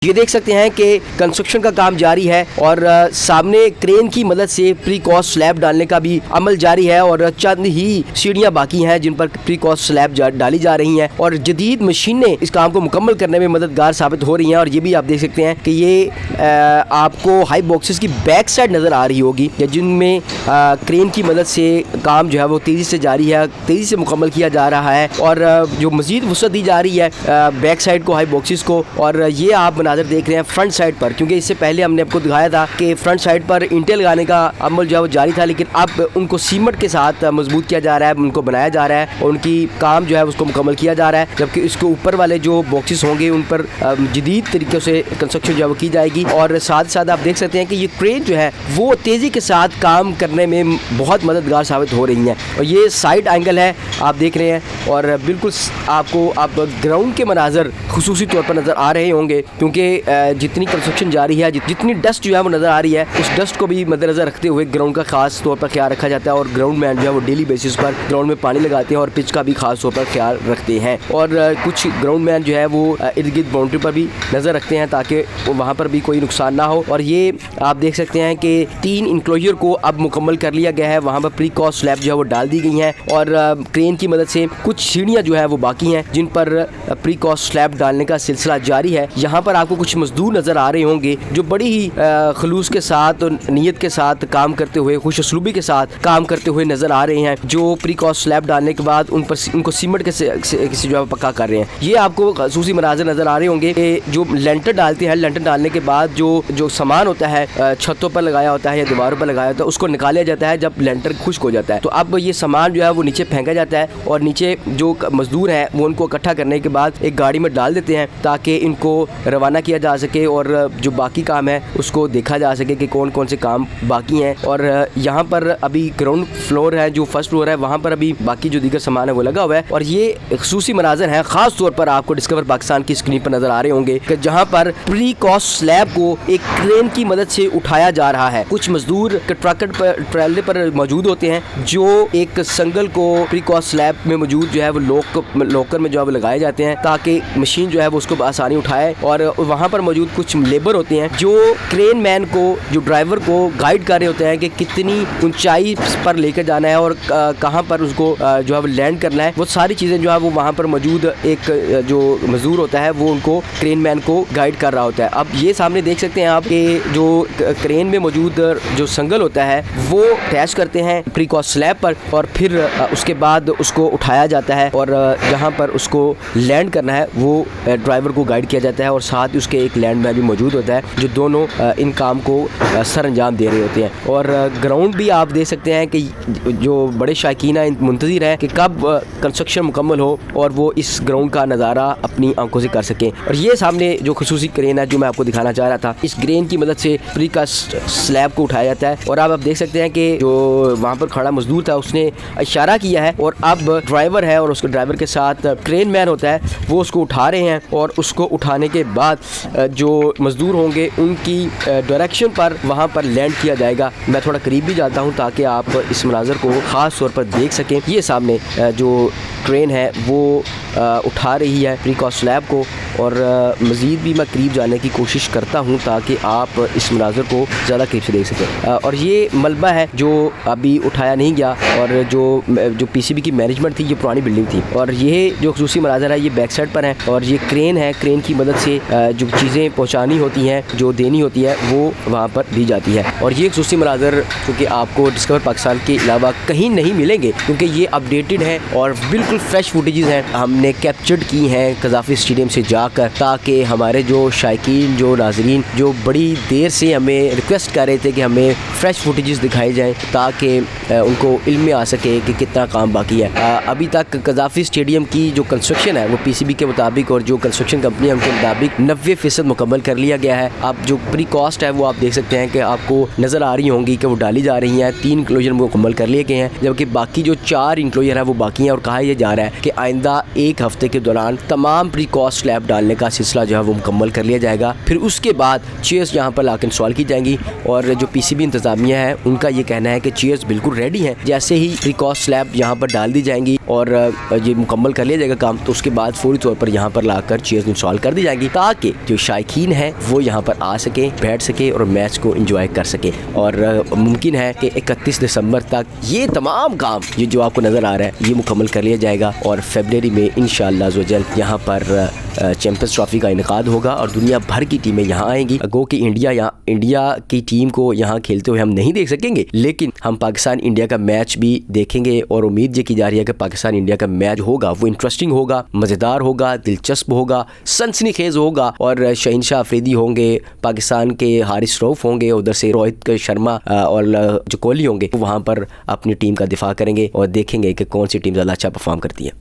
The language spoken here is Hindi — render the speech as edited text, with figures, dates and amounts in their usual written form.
ये देख सकते हैं कि कंस्ट्रक्शन का काम जारी है और सामने क्रेन की मदद से प्री कॉस्ट स्लैब डालने का भी अमल जारी है और चंद ही सीढ़ियां बाकी हैं जिन पर प्री कॉस्ट स्लैब डाली जा रही हैं और जदीद मशीनें इस काम को मुकम्मल करने में मददगार साबित हो रही हैं। और ये भी आप देख सकते हैं कि ये आपको हाई बॉक्सेस की बैक साइड नज़र आ रही होगी जिनमें क्रेन की मदद से काम जो है वो तेज़ी से जारी है, तेज़ी से मुकम्मल किया जा रहा है और जो मज़ीद वसअत दी जा रही है बैक साइड को, हाई बॉक्सेस को। और ये आप नाज़र देख रहे हैं फ्रंट साइड पर, क्योंकि इससे पहले हमने आपको दिखाया था कि फ्रंट साइड पर ईंटें लगाने का अमल जो है वो जारी था, लेकिन अब उनको सीमेंट के साथ मजबूत किया जा रहा है, उनको बनाया जा रहा है और उनकी काम जो है उसको मुकम्मल किया जा रहा है। जबकि इसके ऊपर वाले जो बॉक्सेस होंगे उन पर जदीद तरीके से कंस्ट्रक्शन जो है वो की जाएगी। और साथ साथ आप देख सकते हैं कि ये क्रेन जो है वो तेज़ी के साथ काम करने में बहुत मददगार साबित हो रही हैं। और ये साइड एंगल है आप देख रहे हैं और बिल्कुल आपको आप ग्राउंड के मनाजर खुसूसी तौर पर नज़र आ रहे होंगे, क्योंकि जितनी कंस्ट्रक्शन जारी है, जितनी डस्ट जो है वो नज़र आ रही है, उस डस्ट को भी मद्देनज़र रखते हुए ग्राउंड का खास तौर पर ख्याल रखा जाता है। और ग्राउंड मैन जो है वो डेली बेसिस पर ग्राउंड में पानी लगाते हैं और पिच का भी खास तौर पर ख्याल रखते हैं। और कुछ ग्राउंड मैन जो है वो इर्द गिर्द बाउंड्री पर भी नज़र रखते हैं ताकि वहाँ पर भी कोई नुकसान ना हो। और ये आप देख सकते हैं कि 3 इंक्लोजर को अब मुकम्मल कर लिया गया है, वहाँ पर प्री कॉस्ट स्लैब जो है वो डाल दी गई हैं और क्रेन की मदद से कुछ सीढ़ियाँ जो है वो बाकी हैं जिन पर प्री कॉस्ट स्लैब डालने का सिलसिला जारी है। यहाँ पर आपको कुछ मजदूर नज़र आ रहे होंगे जो बड़ी ही खलूस के साथ और नीयत के साथ काम करते हुए, खुश असलूबी के साथ काम करते हुए नज़र आ रहे हैं, जो प्री कॉस्ट स्लैब डालने के बाद उनको सीमेंट के से जो है पक्का कर रहे हैं। ये आपको खसूसी मनाज़र नज़र आ रहे होंगे कि जो लेंटर डालते हैं, लेंटर डालने के बाद जो सामान होता है छतों पर लगाया होता है या दीवारों पर लगाया होता है उसको निकाला जाता है जब लेंटर खुश्क हो जाता है। तो अब ये सामान जो है वो नीचे फेंका जाता है और नीचे जो मजदूर हैं वो उनको इकट्ठा करने के बाद एक गाड़ी में डाल देते हैं ताकि इनको रवाना किया जा सके और जो बाकी काम है उसको देखा जा सके कि कौन कौन से काम बाकी हैं। और यहाँ पर अभी ग्राउंड फ्लोर है, जो फर्स्ट फ्लोर है, वहाँ पर अभी बाकी जो दीगर सामान है वो लगा हुआ है। और ये खसूसी मनाज़र हैं, ख़ास तौर पर आपको डिस्कवर पाकिस्तान की स्क्रीन पर नज़र आ रहे होंगे कि जहाँ पर प्री कॉस्ट स्लैब को एक क्रेन की मदद से उठाया जा रहा है। कुछ मजदूर ट्रैले पर मौजूद होते हैं जो एक संगल को प्री कॉस्ट स्लैब में मौजूद जो है वो लॉकर में जो है वो लगाए जाते हैं ताकि मशीन जो है वो उसको आसानी उठाए। और वहाँ पर मौजूद कुछ लेबर होते हैं जो क्रेन मैन को, जो ड्राइवर को गाइड कर रहे होते हैं कि कितनी ऊंचाई पर लेकर जाना है और कहाँ पर उसको जो है लैंड करना है। वो सारी चीज़ें जो है वो वहाँ पर मौजूद एक जो मजदूर होता है वो उनको क्रेन मैन को गाइड कर रहा होता है। अब ये सामने देख सकते हैं आप कि जो क्रेन में मौजूद जो संगल होता है वो अटैच करते हैं प्री कॉस्ट स्लैब पर और फिर उसके बाद उसको उठाया जाता है और जहाँ पर उसको लैंड करना है वो ड्राइवर को गाइड किया जाता है और साथ ही उसके एक लैंड मैन भी मौजूद होता है जो दोनों इन काम को सर अंजाम दे रहे होते हैं। और ग्राउंड भी आप देख सकते हैं कि जो बड़े शायकीन मुंतज़िर हैं कि कब कंस्ट्रक्शन मुकम्मल हो और वो इस ग्राउंड का नज़ारा अपनी आंखों से कर सकें। और ये सामने जो खसूसी क्रेन है जो मैं आपको दिखाना चाह रहा था, इस क्रेन की मदद से प्री कास्ट स्लैब को उठाया जाता है। और अब आप देख सकते हैं कि जो वहाँ पर खड़ा मजदूर था उसने इशारा किया है और अब ड्राइवर है और उसके ड्राइवर के साथ क्रेन मैन होता है वो उसको उठा रहे हैं और उसको उठाने के बाद जो मजदूर होंगे उनकी डायरेक्शन पर वहाँ पर लैंड किया जाएगा। मैं थोड़ा करीब भी जाता हूँ ताकि आप इस मनाज़र को ख़ास तौर पर देख सकें। ये सामने जो ट्रेन है वो उठा रही है प्री कॉस्ट स्लैब को और मज़ीद भी मैं करीब जाने की कोशिश करता हूँ ताकि आप इस मनाज़र को ज़्यादा करीब से देख सकें। और ये मलबा है जो अभी उठाया नहीं गया और जो पीसीबी की मैनेजमेंट थी, ये पुरानी बिल्डिंग थी। और ये जो खसूसी मनाज़र है ये बैक साइड पर है और ये क्रेन है, क्रेन की मदद से जो चीज़ें पहुँचानी होती हैं, जो देनी होती है वो वहाँ पर दी जाती है। और ये खसूसी मनाज़र क्योंकि आपको डिस्कवर पाकिस्तान के अलावा कहीं नहीं मिलेंगे क्योंकि ये अपडेटेड है और बिल्कुल फ्रेश फुटेजेस हैं, हमने कैप्चर्ड की हैं कज़ाफ़ी स्टेडियम से जाकर, ताकि हमारे जो शायकीन, जो नाज़रीन जो बड़ी देर से हमें रिक्वेस्ट कर रहे थे कि हमें फ्रेश फुटेजेस दिखाई जाएँ ताकि उनको इल्म में आ सके कि कितना काम बाकी है। अभी तक कज़ाफ़ी स्टेडियम की जो कंस्ट्रक्शन है वो पीसीबी के मुताबिक और जो कंस्ट्रक्शन कंपनी है उनके मुताबिक 90% मुकम्मल कर लिया गया है। अब जो प्री कॉस्ट है वो आप देख सकते हैं कि आपको नज़र आ रही होंगी कि वो डाली जा रही हैं। 3 इंक्लोजर मुकम्मल कर लिए गए हैं जबकि बाकी जो 4 इंक्लोजर है वो बाकी हैं। और कहा यह जा रहा है कि आइंदा 1 हफ्ते के दौरान तमाम प्री कॉस्ट स्लैब डालने का सिलसिला जो है वो मुकम्मल कर लिया जाएगा। फिर उसके बाद चेयर्स यहाँ पर लाकर इंस्टॉल की जाएंगी और जो पीसीबी इंतज़ामिया है उनका ये कहना है कि चेयर्स बिल्कुल रेडी हैं। जैसे ही प्री कॉस्ट स्लैब यहाँ पर डाल दी जाएंगी और ये मुकम्मल कर लिया जाएगा काम, तो उसके बाद फौरी तौर पर यहाँ पर लाकर चेयर्स इंस्टॉल कर दी जाएंगी ताकि के जो शायकीन है वो यहाँ पर आ सके, बैठ सके और मैच को एंजॉय कर सके। और मुमकिन है कि 31 दिसंबर तक ये तमाम काम ये जो आपको नज़र आ रहा है ये मुकम्मल कर लिया जाएगा और फरवरी में इंशाअल्लाह अज़्ज़ वजल यहाँ पर चैंपियंस ट्रॉफी का इनेकाद होगा और दुनिया भर की टीमें यहाँ आएंगी। गो कि इंडिया की टीम को यहाँ खेलते हुए हम नहीं देख सकेंगे, लेकिन हम पाकिस्तान इंडिया का मैच भी देखेंगे और उम्मीद ये की जा रही है कि पाकिस्तान इंडिया का मैच होगा वो इंटरेस्टिंग होगा, मज़ेदार होगा, दिलचस्प होगा, सनसनीखेज होगा। और शहीनशाह अफरीदी होंगे, पाकिस्तान के हारिस रऊफ होंगे, उधर से रोहित शर्मा और जो कोहली होंगे वहाँ पर अपनी टीम का दिफा करेंगे और देखेंगे कि कौन सी टीम ज़्यादा अच्छा परफॉर्म करती है।